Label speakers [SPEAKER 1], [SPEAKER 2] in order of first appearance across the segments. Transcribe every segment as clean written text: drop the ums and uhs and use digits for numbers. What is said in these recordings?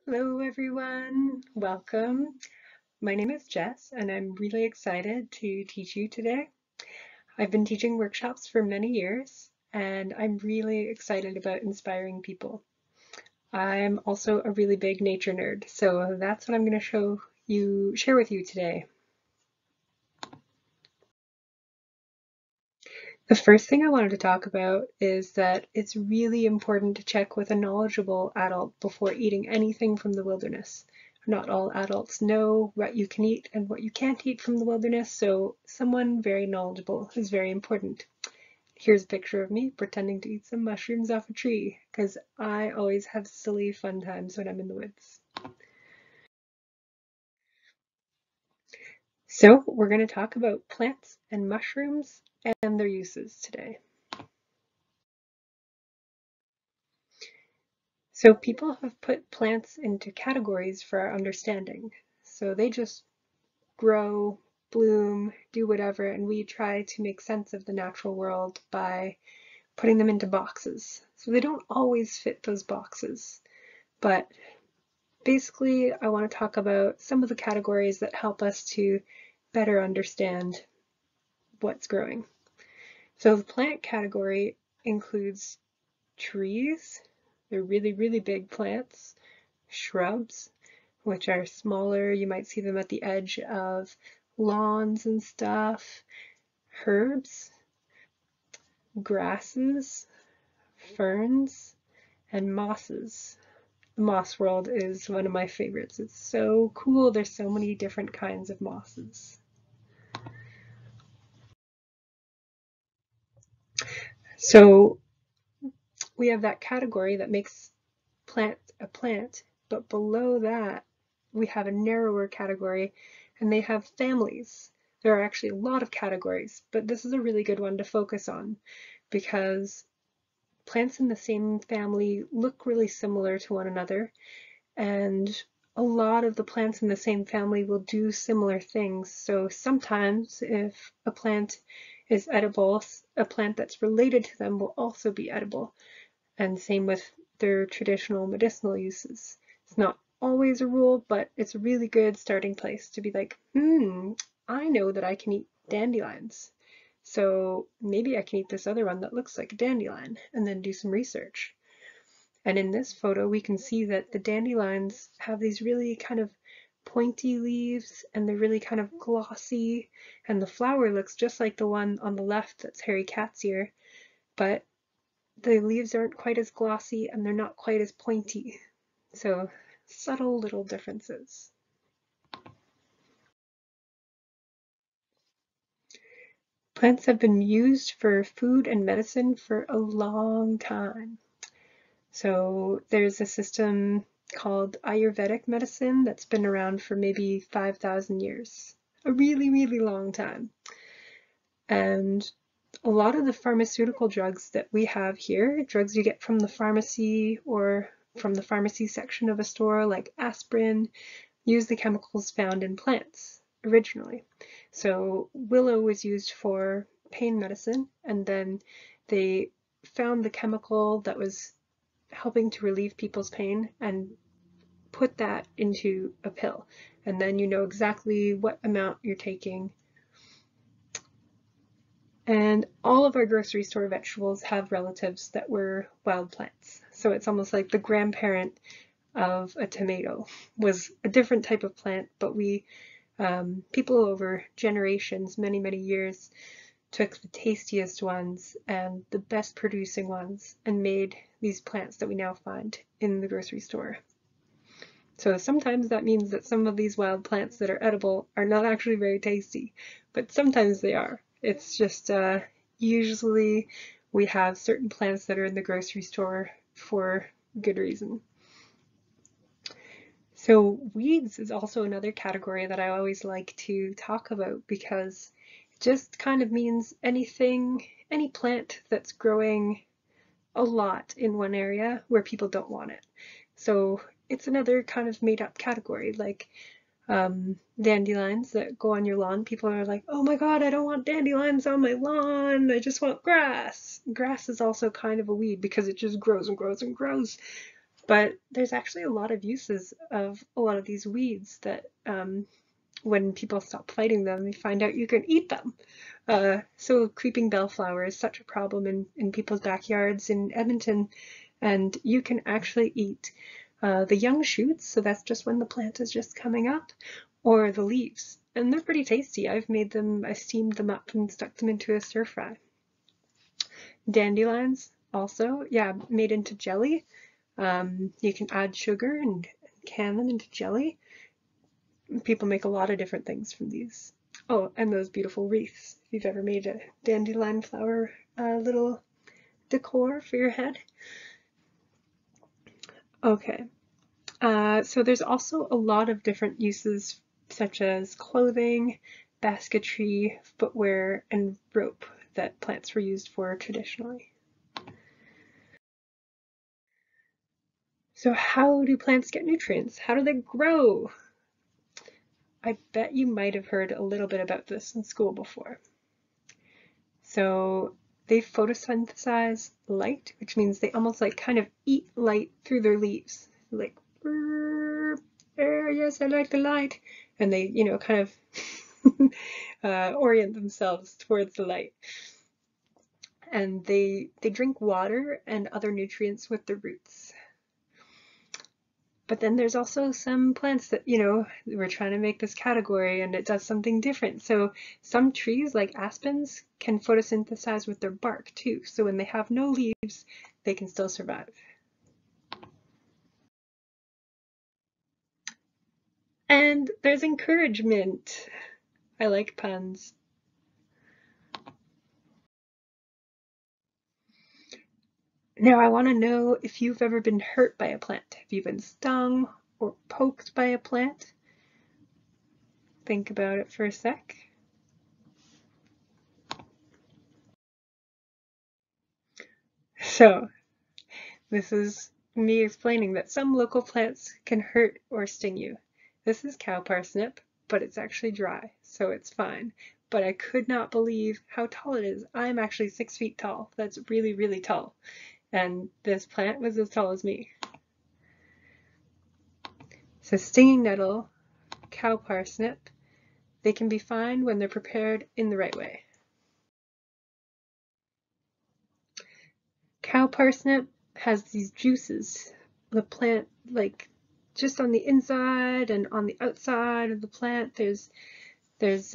[SPEAKER 1] Hello, everyone. Welcome. My name is Jess, and I'm really excited to teach you today. I've been teaching workshops for many years, and I'm really excited about inspiring people. I'm also a really big nature nerd, so that's what I'm going to share with you today. The first thing I wanted to talk about is that it's really important to check with a knowledgeable adult before eating anything from the wilderness. Not all adults know what you can eat and what you can't eat from the wilderness, so someone very knowledgeable is very important. Here's a picture of me pretending to eat some mushrooms off a tree, because I always have silly fun times when I'm in the woods. So we're going to talk about plants and mushrooms and their uses today. So people have put plants into categories for our understanding. So they just grow, bloom, do whatever, and we try to make sense of the natural world by putting them into boxes. So they don't always fit those boxes. But basically, I want to talk about some of the categories that help us to better understand what's growing. So the plant category includes trees. They're really, really big plants, shrubs, which are smaller. You might see them at the edge of lawns and stuff, herbs, grasses, ferns, and mosses. The moss world is one of my favorites. It's so cool. There's so many different kinds of mosses. So we have that category that makes plant a plant, but below that we have a narrower category, and they have families. There are actually a lot of categories, but this is a really good one to focus on because plants in the same family look really similar to one another, and a lot of the plants in the same family will do similar things. So sometimes if a plant is edible, a plant that's related to them will also be edible. And same with their traditional medicinal uses. It's not always a rule, but it's a really good starting place to be like, I know that I can eat dandelions. So maybe I can eat this other one that looks like a dandelion and then do some research. And in this photo, we can see that the dandelions have these really kind of pointy leaves and they're really kind of glossy, and the flower looks just like the one on the left that's hairy cat's ear, but the leaves aren't quite as glossy and they're not quite as pointy. So subtle little differences. Plants have been used for food and medicine for a long time. So there's a system called Ayurvedic medicine that's been around for maybe 5,000 years. A really, really long time. And a lot of the pharmaceutical drugs that we have here, drugs you get from the pharmacy or from the pharmacy section of a store like aspirin, use the chemicals found in plants originally. So willow was used for pain medicine, and then they found the chemical that was helping to relieve people's pain and put that into a pill. And then you know exactly what amount you're taking. And all of our grocery store vegetables have relatives that were wild plants. So it's almost like the grandparent of a tomato was a different type of plant, but people over generations, many, many years, took the tastiest ones and the best producing ones and made these plants that we now find in the grocery store. So sometimes that means that some of these wild plants that are edible are not actually very tasty, but sometimes they are. It's just usually we have certain plants that are in the grocery store for good reason. So weeds is also another category that I always like to talk about because it just kind of means anything, any plant that's growing a lot in one area where people don't want it. So it's another kind of made up category, like dandelions that go on your lawn. People are like, oh my God, I don't want dandelions on my lawn. I just want grass. Grass is also kind of a weed because it just grows and grows and grows. But there's actually a lot of uses of a lot of these weeds that when people stop fighting them, they find out you can eat them. So creeping bellflower is such a problem in people's backyards in Edmonton, and you can actually eat the young shoots, so that's just when the plant is just coming up, or the leaves. And they're pretty tasty. I've made them, I steamed them up and stuck them into a stir fry. Dandelions also, yeah, made into jelly. You can add sugar and can them into jelly. People make a lot of different things from these. Oh, and those beautiful wreaths. If you've ever made a dandelion flower little decor for your head. Okay, so there's also a lot of different uses such as clothing, basketry, footwear, and rope that plants were used for traditionally. So how do plants get nutrients? How do they grow? I bet you might have heard a little bit about this in school before. So they photosynthesize light, which means they almost like kind of eat light through their leaves. Like, yes, I like the light. And they, kind of orient themselves towards the light. And they drink water and other nutrients with the roots. But then there's also some plants that, we're trying to make this category and it does something different. So some trees, like aspens, can photosynthesize with their bark too. So when they have no leaves, they can still survive. And there's encouragement. I like puns. Now I want to know if you've ever been hurt by a plant. Have you been stung or poked by a plant? Think about it for a sec. So this is me explaining that some local plants can hurt or sting you. This is cow parsnip, but it's actually dry, so it's fine. But I could not believe how tall it is. I'm actually 6 feet tall. That's really, really tall. And this plant was as tall as me. So stinging nettle, cow parsnip, they can be fine when they're prepared in the right way. Cow parsnip has these juices. The plant, like just on the inside and on the outside of the plant, there's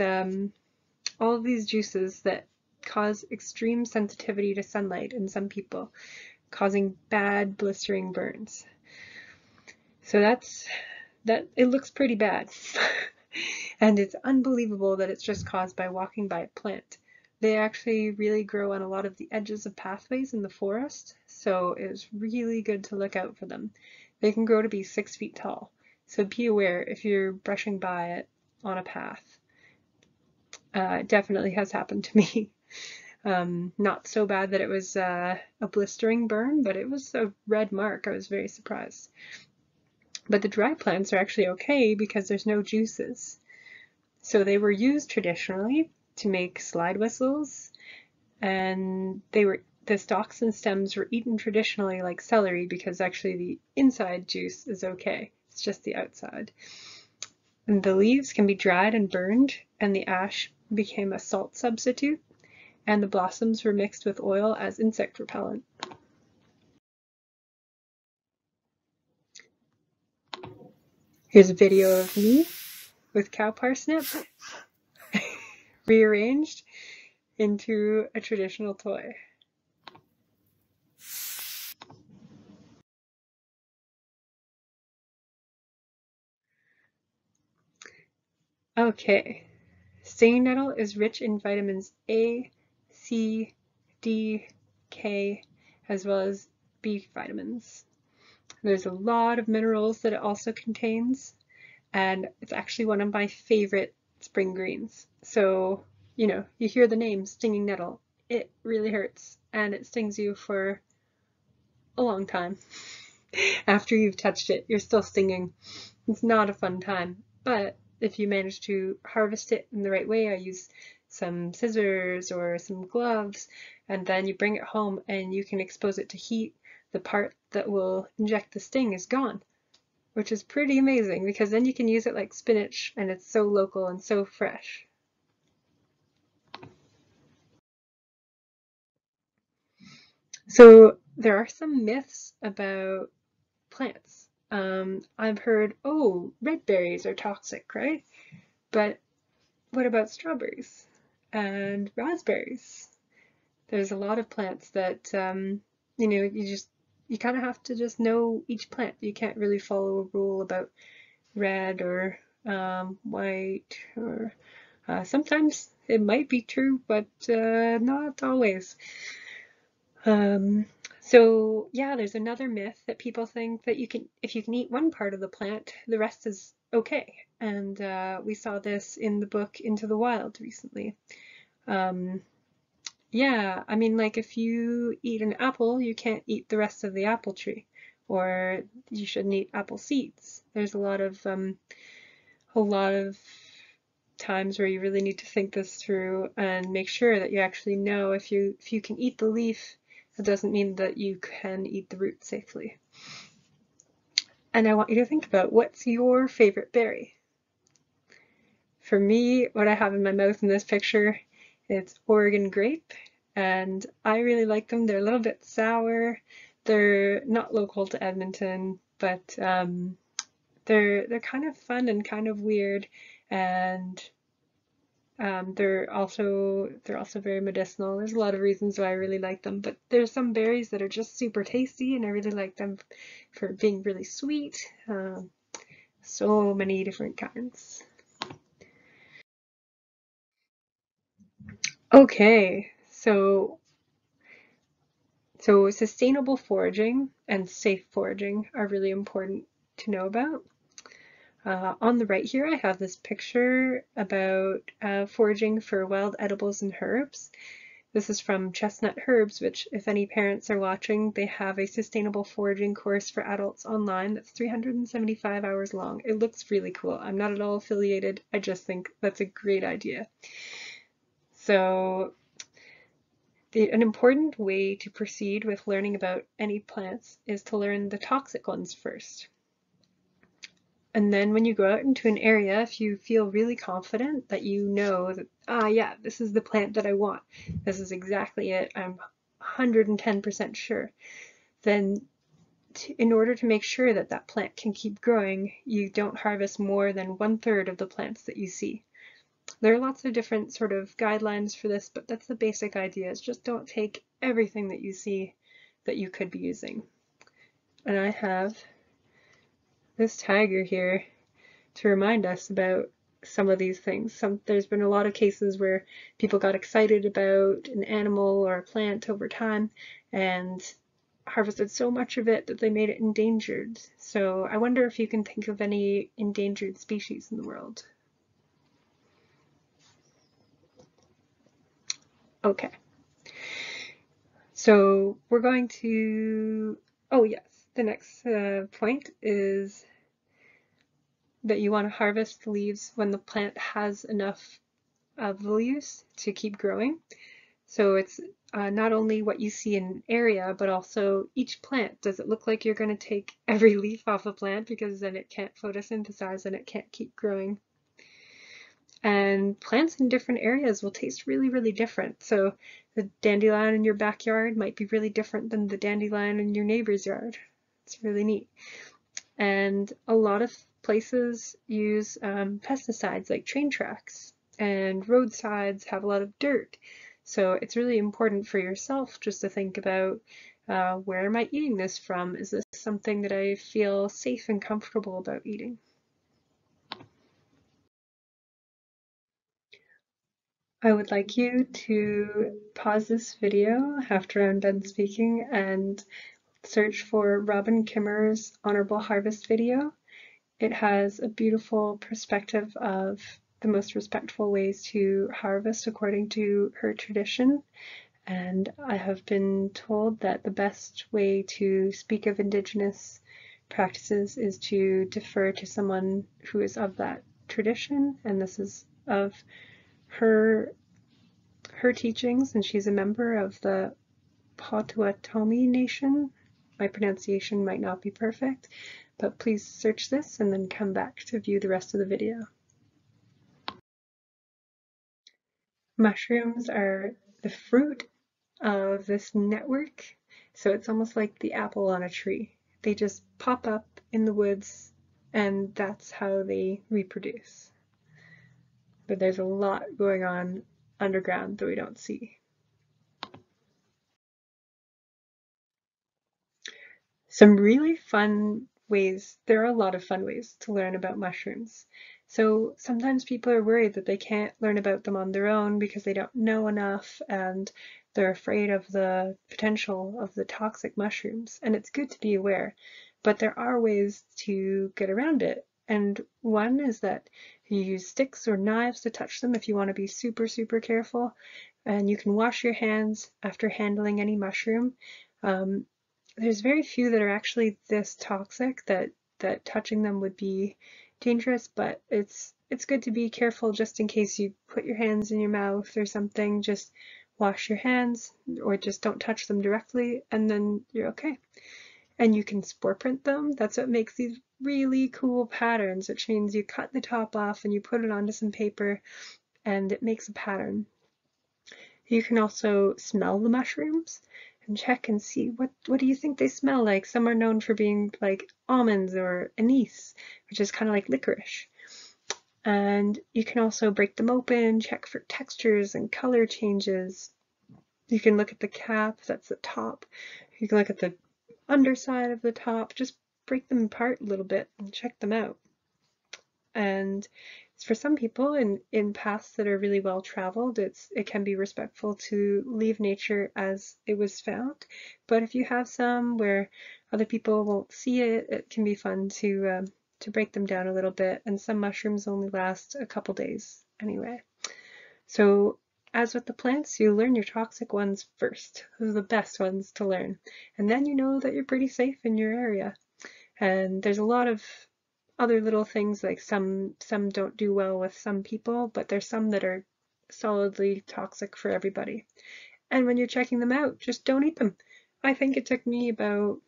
[SPEAKER 1] all of these juices that cause extreme sensitivity to sunlight in some people, causing bad blistering burns. So that it looks pretty bad. And it's unbelievable that it's just caused by walking by a plant. They actually really grow on a lot of the edges of pathways in the forest, so it's really good to look out for them. They can grow to be 6 feet tall, so be aware if you're brushing by it on a path. It definitely has happened to me. Not so bad that it was a blistering burn, but it was a red mark. I was very surprised. But the dry plants are actually okay because there's no juices. So they were used traditionally to make slide whistles, and the stalks and stems were eaten traditionally like celery because actually the inside juice is okay. It's just the outside. And the leaves can be dried and burned, and the ash became a salt substitute, and the blossoms were mixed with oil as insect repellent. Here's a video of me with cow parsnip rearranged into a traditional toy. Okay, stinging nettle is rich in vitamins A, C, D, K, as well as B vitamins. There's a lot of minerals that it also contains, and it's actually one of my favorite spring greens. So, you hear the name stinging nettle, it really hurts, and it stings you for a long time. After you've touched it, you're still stinging. It's not a fun time, but if you manage to harvest it in the right way, I use some scissors or some gloves, and then you bring it home and you can expose it to heat the part that will inject the sting is gone, which is pretty amazing because then you can use it like spinach and it's so local and so fresh. So there are some myths about plants. I've heard, oh, red berries are toxic, right? But what about strawberries and raspberries? There's a lot of plants that, you kind of have to just know each plant. You can't really follow a rule about red or white, or sometimes it might be true, but not always. Um, so yeah, there's another myth that people think that if you can eat one part of the plant, the rest is okay. And we saw this in the book Into the Wild recently. Um, yeah, I mean, like if you eat an apple, you can't eat the rest of the apple tree, or you shouldn't eat apple seeds. There's a lot of times where you really need to think this through and make sure that you actually know if you can eat the leaf, it doesn't mean that you can eat the root safely. And I want you to think about, what's your favorite berry? For me, what I have in my mouth in this picture, it's Oregon grape, and I really like them. They're a little bit sour. They're not local to Edmonton, but they're kind of fun and kind of weird, and they're also very medicinal. There's a lot of reasons why I really like them, but there's some berries that are just super tasty, and I really like them for being really sweet. So many different kinds. Okay, so sustainable foraging and safe foraging are really important to know about. On the right here, I have this picture about foraging for wild edibles and herbs. This is from Chestnut Herbs, which, if any parents are watching, they have a sustainable foraging course for adults online that's 375 hours long. It looks really cool. I'm not at all affiliated. I just think that's a great idea. So an important way to proceed with learning about any plants is to learn the toxic ones first. And then when you go out into an area, if you feel really confident that you know that, yeah, this is the plant that I want, this is exactly it, I'm 110% sure, then in order to make sure that that plant can keep growing, you don't harvest more than 1/3 of the plants that you see. There are lots of different sort of guidelines for this, but that's the basic idea, is just don't take everything that you see that you could be using. And I have this tiger here to remind us about some of these things. There's been a lot of cases where people got excited about an animal or a plant over time and harvested so much of it that they made it endangered. So I wonder if you can think of any endangered species in the world. Okay. So we're going to, oh yes, the next point is that you want to harvest the leaves when the plant has enough of the leaves to keep growing. So it's not only what you see in an area, but also each plant. Does it look like you're going to take every leaf off a plant, because then it can't photosynthesize and it can't keep growing? And plants in different areas will taste really, really different. So the dandelion in your backyard might be really different than the dandelion in your neighbor's yard. It's really neat. And a lot of places use pesticides like train tracks, and roadsides have a lot of dirt. So it's really important for yourself just to think about, where am I eating this from? Is this something that I feel safe and comfortable about eating? I would like you to pause this video after I'm done speaking and search for Robin Kimmer's Honorable Harvest video. It has a beautiful perspective of the most respectful ways to harvest according to her tradition. And I have been told that the best way to speak of Indigenous practices is to defer to someone who is of that tradition, and this is of her teachings, and she's a member of the Potawatomi Nation. My pronunciation might not be perfect, but please search this and then come back to view the rest of the video. Mushrooms are the fruit of this network, so it's almost like the apple on a tree. They just pop up in the woods, and that's how they reproduce. But there's a lot going on underground that we don't see. Some really fun ways, there are a lot of fun ways to learn about mushrooms. So sometimes people are worried that they can't learn about them on their own because they don't know enough and they're afraid of the potential of the toxic mushrooms. And it's good to be aware, but there are ways to get around it. And one is that you use sticks or knives to touch them if you want to be super, super careful. And you can wash your hands after handling any mushroom. There's very few that are actually this toxic that touching them would be dangerous, but it's good to be careful just in case you put your hands in your mouth or something. Just wash your hands or just don't touch them directly, and then you're okay. And you can spore print them. That's what makes these really cool patterns, which means you cut the top off and you put it onto some paper and it makes a pattern. You can also smell the mushrooms and check and see what do you think they smell like. Some are known for being like almonds or anise, which is kind of like licorice. And you can also break them open, check for textures and color changes. You can look at the cap, that's the top. You can look at the underside of the top, just break them apart a little bit and check them out. And for some people in paths that are really well traveled, it can be respectful to leave nature as it was found. But if you have some where other people won't see it, it can be fun to break them down a little bit. And some mushrooms only last a couple days anyway. So as with the plants, you learn your toxic ones first. Those are the best ones to learn. And then you know that you're pretty safe in your area. And there's a lot of other little things, like some don't do well with some people, but there's some that are solidly toxic for everybody. And when you're checking them out, just don't eat them. I think it took me about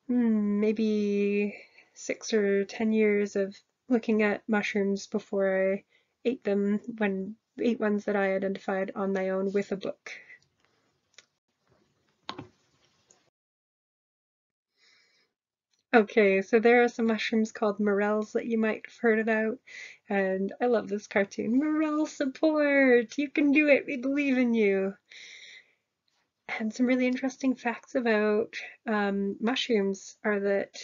[SPEAKER 1] maybe 6 or 10 years of looking at mushrooms before I ate them, when ate ones that I identified on my own with a book. Okay, so there are some mushrooms called morels that you might have heard about, and I love this cartoon. Morel support! You can do it! We believe in you! And some really interesting facts about mushrooms are that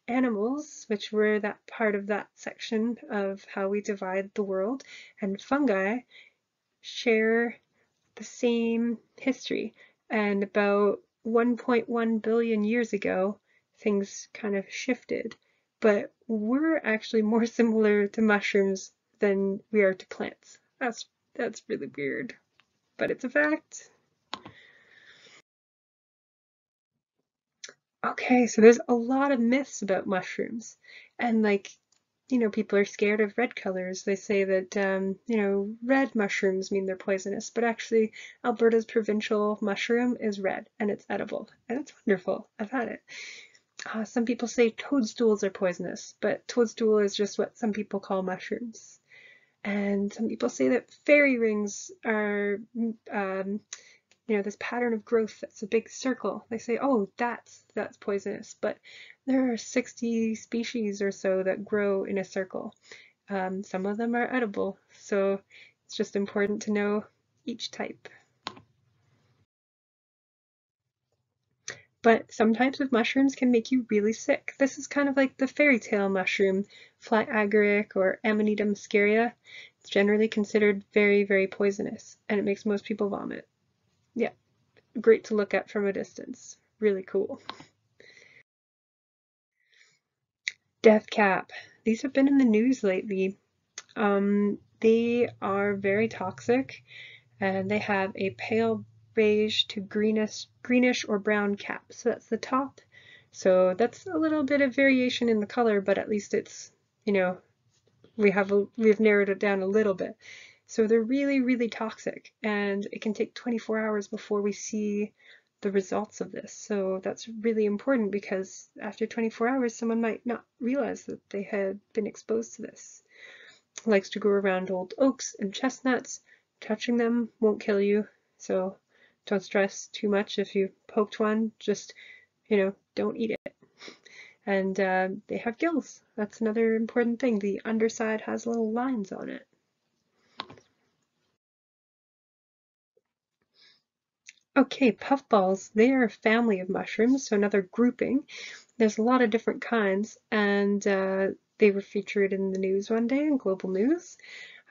[SPEAKER 1] animals, which were that part of that section of how we divide the world, and fungi share the same history. And about 1.1 billion years ago, things kind of shifted. But we're actually more similar to mushrooms than we are to plants. That's really weird, but it's a fact. Okay, so there's a lot of myths about mushrooms, and like, people are scared of red colors. They say that, red mushrooms mean they're poisonous, but actually Alberta's provincial mushroom is red and it's edible and it's wonderful. I've had it. Some people say toadstools are poisonous, but toadstool is just what some people call mushrooms. And some people say that fairy rings are this pattern of growth that's a big circle. They say, oh, that's poisonous, but there are 60 species or so that grow in a circle. Some of them are edible, so it's just important to know each type. But some types of mushrooms can make you really sick. This is kind of like the fairy tale mushroom, fly agaric or Amanita muscaria. It's generally considered very, very poisonous, and it makes most people vomit. Yeah, great to look at from a distance. Really cool. Death cap. These have been in the news lately. They are very toxic, and they have a pale beige to greenish or brown cap. So that's the top. So that's a little bit of variation in the color, but at least it's, we've narrowed it down a little bit. So they're really, really toxic, and it can take 24 hours before we see the results of this. So that's really important because after 24 hours, someone might not realize that they had been exposed to this. It likes to grow around old oaks and chestnuts. Touching them won't kill you, so don't stress too much if you poked one. Just, don't eat it. And they have gills. That's another important thing. The underside has little lines on it. Okay, puffballs, they are a family of mushrooms, so another grouping. There's a lot of different kinds, and they were featured in the news one day in global news.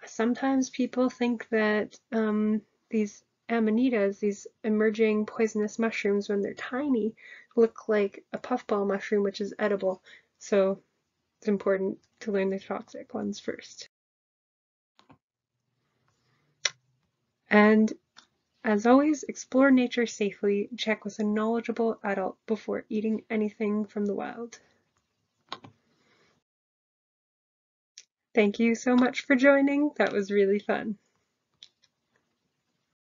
[SPEAKER 1] Sometimes people think that these amanitas, these emerging poisonous mushrooms, when they're tiny, look like a puffball mushroom, which is edible. So it's important to learn the toxic ones first. And as always, explore nature safely. Check with a knowledgeable adult before eating anything from the wild. Thank you so much for joining. That was really fun.